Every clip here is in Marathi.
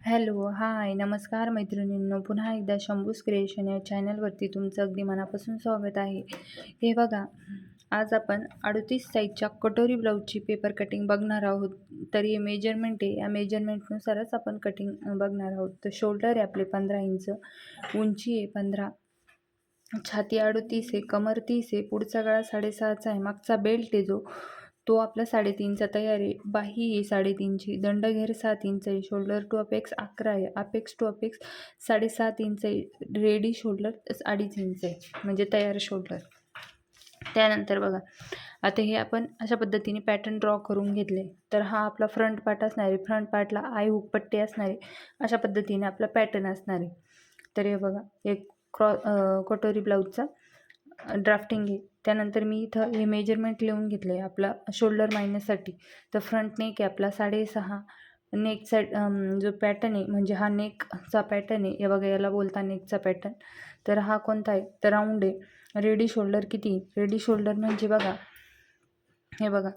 हॅलो, हाय, नमस्कार मैत्रिणींनो. पुन्हा एकदा शंभूज क्रिएशन या चॅनलवरती तुमचं अगदी मनापासून स्वागत आहे. हे बघा, आज आपण 38 साईजच्या कटोरी ब्लाऊजची पेपर कटिंग बघणार आहोत. तर हे मेजरमेंट आहे, या मेजरमेंटनुसारच आपण कटिंग बघणार आहोत. तर शोल्डर आहे आपले 15 इंच, उंची आहे 15, छाती 38 आहे, कमर 30 आहे, पुढचा गळा 6.5चा आहे, मागचा बेल्ट आहे जो तो आपला 3.5चा तयार आहे, बाही आहे 3.5ची, दंडघेर 7 इंच आहे, शोल्डर टू अपेक्स 11 आहे, अपेक्स टू अपेक्स 7.5 इंच आहे, रेडी शोल्डर 2.5 इंच आहे, म्हणजे तयार शोल्डर. त्यानंतर बघा, आता हे आपण अशा पद्धतीने पॅटर्न ड्रॉ करून घेतले. तर हा आपला फ्रंट पार्ट असणार आहे, फ्रंट पार्टला आय हुक पट्टी असणार आहे, अशा पद्धतीने आपला पॅटर्न असणार आहे. तर हे बघा, एक कटोरी ब्लाऊजचा ड्राफ्टिंग आहे. त्यानंतर मी इथं हे मेजरमेंट लिहून घेतलं आहे आपला शोल्डर मायनससाठी. तर फ्रंट नेक आहे आपला 6.5, नेकचा जो पॅटर्न आहे म्हणजे हा नेकचा पॅटर्न आहे, हे बघा याला बोलता नेकचा पॅटर्न. तर हा कोणता आहे तर राऊंड आहे. रेडी शोल्डर किती, रेडी शोल्डर म्हणजे बघा, हे बघा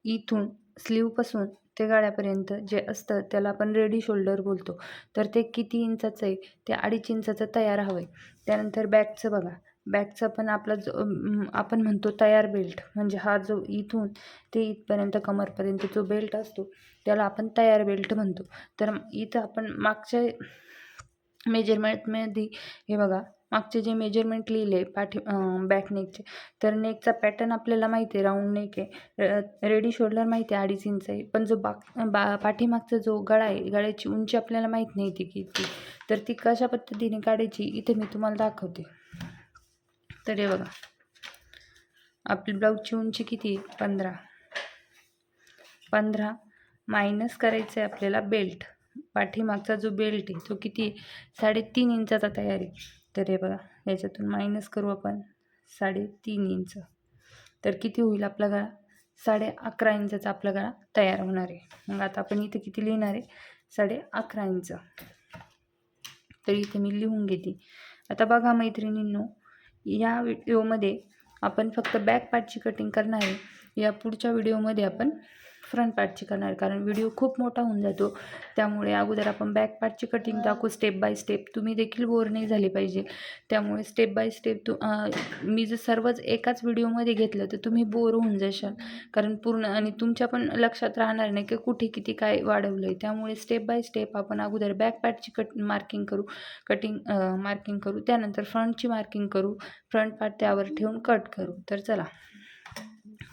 इथून स्लीवपासून ते गाड्यापर्यंत जे असतं त्याला आपण रेडी शोल्डर बोलतो. तर ते किती इंचाचं आहे, ते 2.5 इंचाचं तयार हवं आहे. त्यानंतर बॅकचं बघा, बॅकचा पण आपला जो आपण म्हणतो तयार बेल्ट, म्हणजे हा जो इथून ते इथपर्यंत कमरपर्यंत जो बेल्ट असतो त्याला आपण तयार बेल्ट म्हणतो. तर इथं आपण मागच्या मेजरमेंटमध्ये हे बघा, मागचे जे मेजरमेंट लिहिले बॅक नेकचे, तर नेकचा पॅटर्न आपल्याला माहिती आहे, राऊंड नेक आहे. रेडी शोल्डर माहिती आहे 2.5 इंच आहे, पण जो पाठीमागचा जो गळा आहे, गळ्याची उंची आपल्याला माहीत नाही ती किती. तर ती कशा पद्धतीने काढायची इथे मी तुम्हाला दाखवते. तर हे बघा, आपली ब्लाऊजची उंची किती 15 मायनस करायचं आहे आपल्याला बेल्ट. पाठीमागचा जो बेल्ट आहे तो किती 3.5 इंचाचा तयार आहे. तर हे बघा, याच्यातून मायनस करू आपण 3.5 इंच. तर किती होईल आपला गळा 11.5 इंचाचा आपला गळा तयार होणार आहे. मग आता आपण इथे किती लिहिणार आहे 11.5 इंच. तर इथे मी लिहून घेते. आता बघा मैत्रिणींनो, या व्हिडिओमध्ये आपण फक्त बॅक पार्टची कटिंग करणार आहे. या पुढच्या व्हिडिओमध्ये आपण फ्रंट पार्टची करणार आहे, कारण व्हिडिओ खूप मोठा होऊन जातो. त्यामुळे अगोदर आपण बॅक पार्टची कटिंग टाकू स्टेप बाय स्टेप. तुम्ही देखील बोर नाही झाली पाहिजे, त्यामुळे स्टेप बाय स्टेप मी जर सर्वच एकाच व्हिडिओमध्ये घेतलं तर तुम्ही बोर होऊन जाशाल, कारण पूर्ण आणि तुमच्या पण लक्षात राहणार नाही की कुठे किती काय वाढवलं आहे. त्यामुळे स्टेप बाय स्टेप आपण अगोदर बॅक पार्टची मार्किंग करू, त्यानंतर फ्रंटची मार्किंग करू, फ्रंट पार्ट त्यावर ठेवून कट करू. तर चला,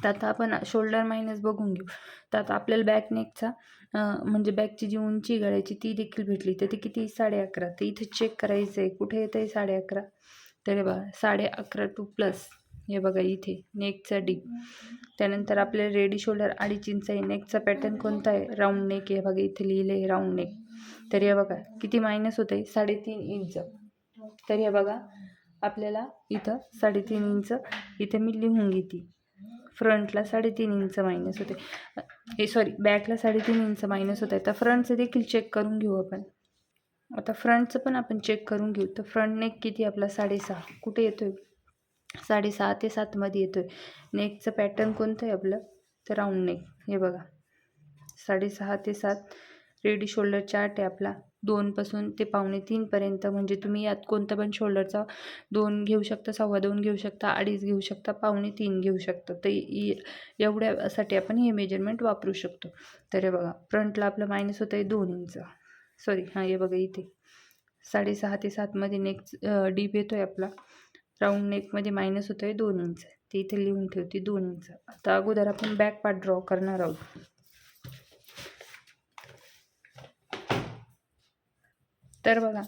तर आता आपण शोल्डर मायनस बघून घेऊ. तर आता आपल्याला बॅक नेकचा म्हणजे बॅकची जी उंची गळ्याची ती देखील भेटली. तर ती किती 11.5. तर इथे चेक करायचं आहे कुठे येतं आहे 11.5. तर हे बघा 11.5 टू प्लस, हे बघा इथे नेकचा डीप. त्यानंतर आपल्याला रेडी शोल्डर 2.5 इंच आहे. नेकचा पॅटर्न कोणता आहे, राऊंड नेक आहे. बघा इथे लिहिलं आहे राऊंड नेक. तर हे बघा किती मायनस होतं आहे 3.5 इंच. तर हे बघा आपल्याला इथं 3.5 इंच इथे मी लिहून घेते. फ्रंटला 3.5 इंच मायनस होते, बॅकला 3.5 इंच मायनस होत आहे. तर फ्रंटचं देखील चेक करून घेऊ आपण. आता फ्रंटचं पण आपण चेक करून घेऊ. तर फ्रंट नेक किती आपला 6.5 कुठे येतोय 6.5 ते 7 मध्ये येतोय. नेकचं पॅटर्न कोणतं आहे आपलं तर राऊंड नेक. हे बघा 6.5 ते 7 रेडी शोल्डर चार्ट आहे आपला. 2 पासून ते 2.25 पर्यंत, म्हणजे तुम्ही यात कोणता पण शोल्डरचा 2 घेऊ शकता, 2.25 घेऊ शकता, 2.5 घेऊ शकता, 2.25 घेऊ शकता. तर एवढ्यासाठी आपण हे मेजरमेंट वापरू शकतो. तर हे बघा फ्रंटला आपलं मायनस होतं आहे 2 इंच. हे बघा इथे 6.5 ते 7 मध्ये नेक डीप येतो आहे आपला. राऊंड नेकमध्ये मायनस होतं आहे 2 इंच. ते इथे लिहून ठेवते 2 इंच. आता अगोदर आपण बॅक पार्ट ड्रॉ करणार आहोत. तर बघा,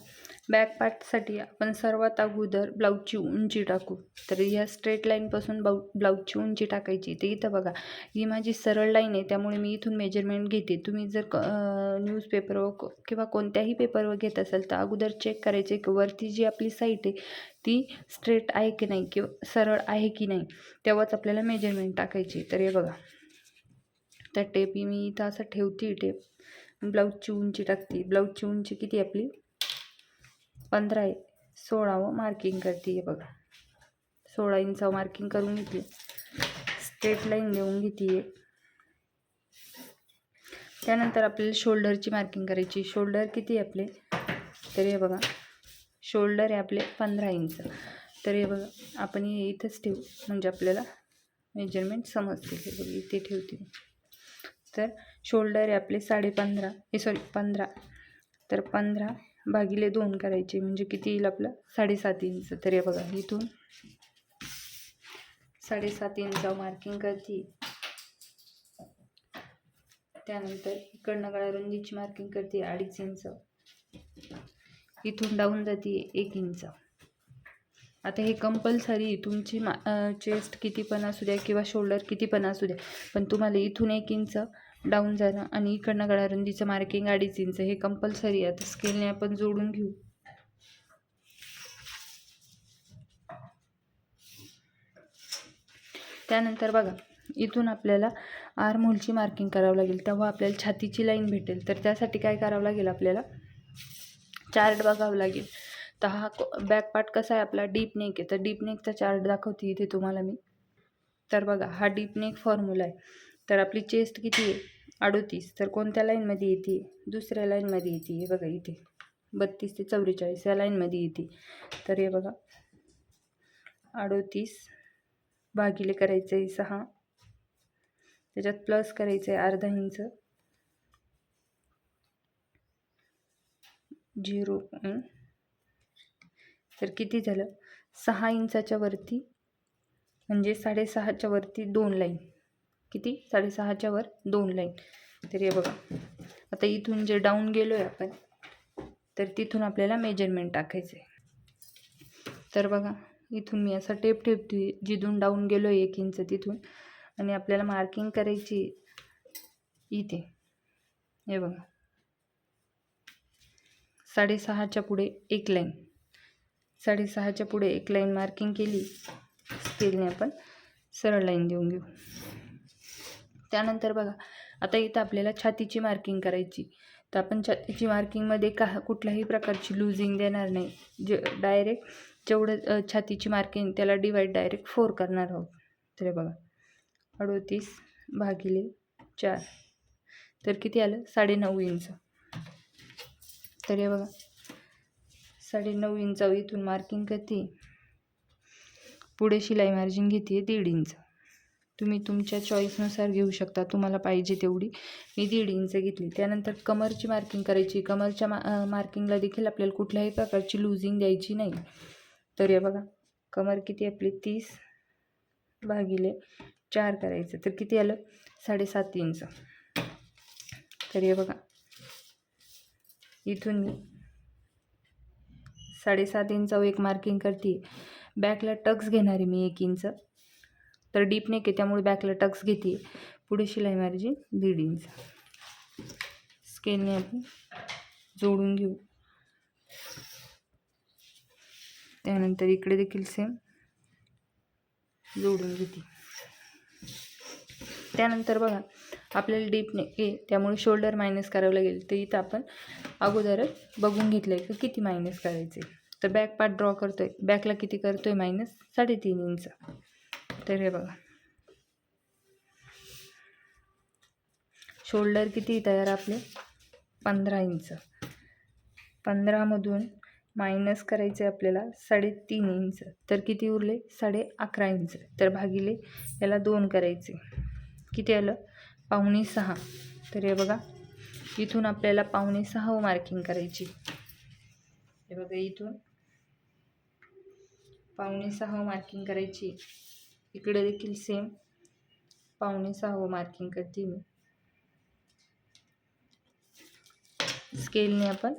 बॅक पार्टसाठी आपण सर्वात अगोदर ब्लाऊजची उंची टाकू. तर या स्ट्रेट लाईनपासून ब्लाऊजची उंची टाकायची. तर इथं बघा ही माझी सरळ लाईन आहे, त्यामुळे मी इथून मेजरमेंट घेते. तुम्ही जर न्यूजपेपरवर किंवा कोणत्याही पेपरवर घेत असाल तर अगोदर चेक करायचे की वरती जी आपली साईट आहे ती स्ट्रेट आहे की नाही किंवा सरळ आहे की नाही, तेव्हाच आपल्याला मेजरमेंट टाकायची. तर हे बघा, तर टेप मी इथं असं ठेवते, टेप ब्लाऊजची उंची टाकते. ब्लाऊजची उंची किती आपली 15 आहे. 16वं मार्किंग करते. हे बघा 16 इंचावर मार्किंग करून घेतली. स्ट्रेट लाईन देऊन घेते. त्यानंतर आपल्याला शोल्डरची मार्किंग करायची. शोल्डर किती आहे आपले, तर हे बघा शोल्डर आहे आपले 15 इंच. तर हे बघा आपण हे इथंच ठेवू म्हणजे आपल्याला मेजरमेंट समजते. हे बघा इथे ठेवते. तर शोल्डर आहे आपले 15. तर 15 भागिले 2 करायचे म्हणजे किती येईल आपलं 7.5 इंच. तर हे बघा इथून 7.5 इंचावर मार्किंग करते. त्यानंतर इकडनं गळा रुंदीची मार्किंग करते 2.5 इंच. इथून डाऊन जाते 1 इंच. आता हे कंपल्सरी तुमची चेस्ट किती पण असू द्या किंवा शोल्डर किती पण असू द्या, पण तुम्हाला इथून 1 इंच डाऊन जाणं आणि इकडनं गळा रुंदीचं मार्किंग 2.5 इंच हे कंपल्सरी आहे. आता स्केलने आपण जोडून घेऊ. त्यानंतर बघा इथून आपल्याला आर्महोलची मार्किंग करावं लागेल, तेव्हा आपल्याला छातीची लाईन भेटेल. तर त्यासाठी काय करावं लागेल, आपल्याला चार्ट बघावं लागेल. तर हा बॅक पार्ट कसा आहे आपला डीप नेक आहे. तर डीप नेकचा चार्ट दाखवते इथे तुम्हाला मी. तर बघा हा डीप नेक फॉर्म्युला आहे. तर आपली चेस्ट किती आहे 38. तर कोणत्या लाईनमध्ये येते, दुसऱ्या लाईनमध्ये येते. हे बघा इथे 32 ते 44 या लाईनमध्ये येते. तर हे बघा 38 भागिले करायचं आहे 6, त्याच्यात प्लस करायचं आहे अर्धा इंच 0. तर किती झालं 6 इंचाच्या वरती म्हणजे 6.5च्या वरती 2 लाईन. किती 6.5च्या वर 2 लाईन. तर हे बघा आता इथून जे डाऊन गेलो आहे आपण, तर तिथून आपल्याला मेजरमेंट टाकायचं आहे. तर बघा इथून मी असा टेप ठेवते जिथून डाऊन गेलो 1 इंच तिथून, आणि आपल्याला मार्किंग करायची इथे. हे बघा 6.5च्या पुढे 1 लाईन, 6.5च्या पुढे 1 लाईन मार्किंग केली. स्केलने आपण सरळ लाईन देऊन घेऊ. त्यानंतर बघा आता इथं आपल्याला छातीची मार्किंग करायची. तर आपण छातीची मार्किंगमध्ये कुठल्याही प्रकारची लूजिंग देणार नाही. जे डायरेक्ट जेवढं छातीची मार्किंग त्याला डिवाईड डायरेक्ट 4 करणार आहोत. तर बघा 38 भागिले 4 तर किती आलं 9.5 इंच. तर हे बघा 9.5 इंचावर इथून मार्किंग करते. पुढे शिलाई मार्जिन घेते 1.5 इंच. तुम्ही तुमच्या चॉईसनुसार घेऊ शकता, तुम्हाला पाहिजे तेवढी. मी 1.5 इंच घेतली. त्यानंतर कमरची मार्किंग करायची. कमरच्या मार्किंगला देखील आपल्याला कुठल्याही प्रकारची लूजिंग द्यायची नाही. तर हे बघा कमर किती आपली 30 भागिले 4 करायचं. तर किती आलं 7.5 इंच. तर हे बघा इथून मी 7.5 इंचावर एक मार्किंग करते. बॅकला टक्स घेणार आहे मी 1 इंच. तर डीप नेक आहे त्यामुळे बॅकला टक्स घेते. पुढे शिलाई मार्जिन 1.5 इंच. स्केलने आपण जोडून घेऊ. त्यानंतर इकडे देखील सेम जोडून घेते. त्यानंतर बघा आपल्याला डीप नेक आहे त्यामुळे शोल्डर मायनस करावं लागेल. तर इथं आपण अगोदरच बघून घेतलं आहे की किती मायनस करायचे. तर बॅक पार्ट ड्रॉ करतोय. बॅकला किती करतोय मायनस 3.5 इंच. तर हे बघा शोल्डर किती तयार आपले 15 इंच. 15मधून मायनस करायचे आपल्याला 3.5 इंच. तर किती उरले 11.5 इंच. तर भागिले याला 2 करायचे. किती आलं 5.25. तर हे बघा इथून आपल्याला 5.25 मार्किंग करायची. हे बघा इथून 5.25 मार्किंग करायची. इकडे देखील सेम 5.25 मार्किंग करते मी. स्केलने आपण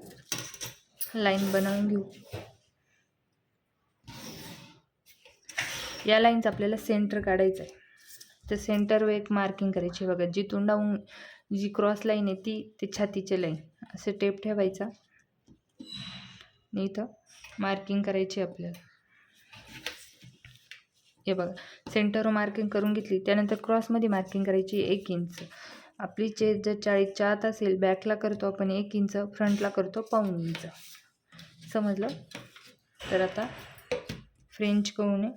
लाईन बनवून घेऊ. या लाईनचं आपल्याला सेंटर काढायचं आहे. तर सेंटरवर एक मार्किंग करायची. बघा जिथून डाऊन जी क्रॉस लाईन आहे ते छातीची लाईन असे टेप ठेवायचा आणि इथं मार्किंग करायची आपल्याला. हे बघा सेंटरवर मार्किंग करून घेतली. त्यानंतर क्रॉसमध्ये मार्किंग करायची 1 इंच. आपली चेस्ट जर 40च्या आत असेल बॅकला करतो आपण 1 इंच, फ्रंटला करतो 1.5 इंच. समजलं. तर आता फ्रेंच कवने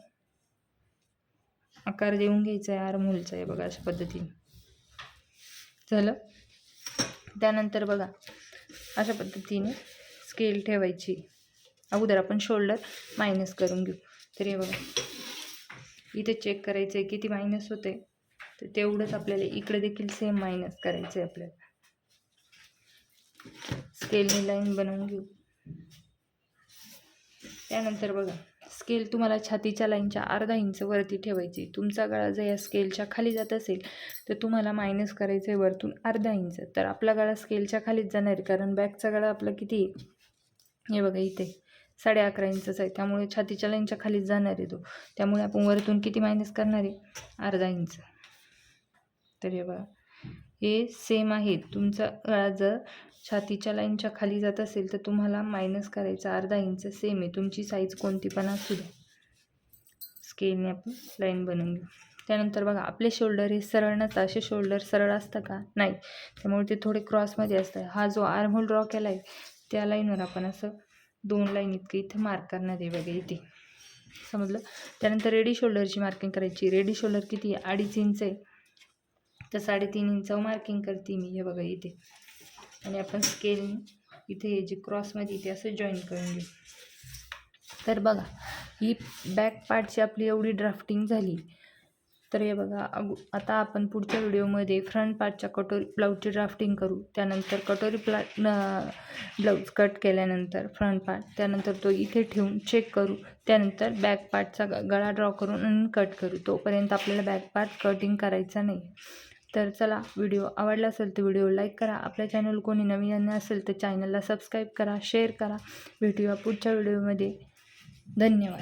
आकार देऊन घ्यायचा आहे आर्महोलचा. आहे बघा अशा पद्धतीने झालं. त्यानंतर बघा अशा पद्धतीने स्केल ठेवायची. अगोदर आपण शोल्डर मायनस करून घेऊ. तर हे बघा इथे चेक करायचं आहे किती मायनस होते, तर तेवढंच आपल्याला इकडे देखील सेम मायनस करायचं आहे. आपल्याला स्केलने लाईन बनवून घेऊ. त्यानंतर बघा स्केल तुम्हाला छातीच्या लाईनच्या अर्धा इंच वरती ठेवायची. तुमचा गळा जर या स्केलच्या खाली जात असेल तर तुम्हाला मायनस करायचं आहे वरतून अर्धा इंच. तर आपला गळा स्केलच्या खालीच जाणार आहे, कारण बॅकचा गळा आपला किती आहे हे बघा इथे 11.5 इंचचा आहे, त्यामुळे छातीच्या लाईनच्या खालीच जाणार आहे तो. त्यामुळे आपण वरतून किती मायनस करणार आहे, अर्धा इंच. तर हे बघा हे सेम आहे. तुमचा गळा जर छातीच्या लाईनच्या खाली जात असेल तर तुम्हाला मायनस करायचा अर्धा इंच. सेम आहे, तुमची साईज कोणती पण असू द्या. स्केलने आपण लाईन बनवून घेऊ. त्यानंतर बघा आपले शोल्डर हे सरळ नसतात. असे शोल्डर सरळ असतं का, नाही, त्यामुळे ते थोडे क्रॉसमध्ये असतात. हा जो आर्महोल ड्रॉ केला आहे त्या लाईनवर आपण असं 2 लाईन इतकं इथे मार्क करणार आहे बघा इथे, समजलं. त्यानंतर रेडी शोल्डरची मार्किंग करायची. रेडी शोल्डर किती आहे, 2.5 इंच आहे, तर 3.5 इंचावर मार्किंग करते मी हे बघा इथे. आणि आपण स्केल इथे जे क्रॉसमध्ये इथे असं जॉईन करून घेऊ. तर बघा ही बॅक पार्टची आपली एवढी ड्राफ्टिंग झाली. तर हे बघा आता आपण पुढच्या व्हिडिओमध्ये फ्रंट पार्टच्या ब्लाऊजची ड्राफ्टिंग करू. त्यानंतर कटोरी ब्लाऊज कट केल्यानंतर फ्रंट पार्ट, त्यानंतर तो इथे ठेवून चेक करू. त्यानंतर बॅक पार्टचा गळा ड्रॉ करून आणि कट करू. तोपर्यंत आपल्याला बॅक पार्ट कटिंग करायचा नाही. तर चला, व्हिडिओ आवडला असेल तर व्हिडिओ लाईक करा. आपल्या चॅनल कोणी नवीन असेल तर चॅनलला सबस्क्राईब करा, शेअर करा. भेटूया पुढच्या व्हिडिओमध्ये. धन्यवाद.